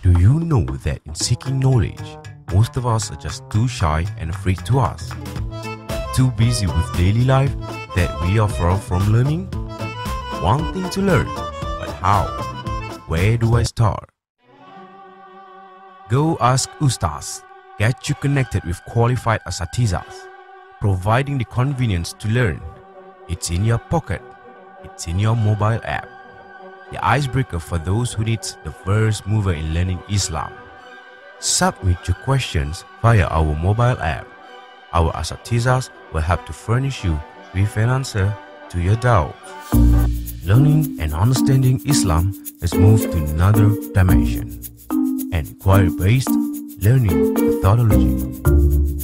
Do you know that in seeking knowledge, most of us are just too shy and afraid to ask? Too busy with daily life that we are far from learning? Wanting to learn, but how? Where do I start? Go Ask Ustaz. Get you connected with qualified asatizas, providing the convenience to learn. It's in your pocket. It's in your mobile app. The icebreaker for those who need the first mover in learning Islam. Submit your questions via our mobile app. Our asatizas will help to furnish you with an answer to your doubts. Learning and understanding Islam has moved to another dimension. An inquiry-based learning methodology.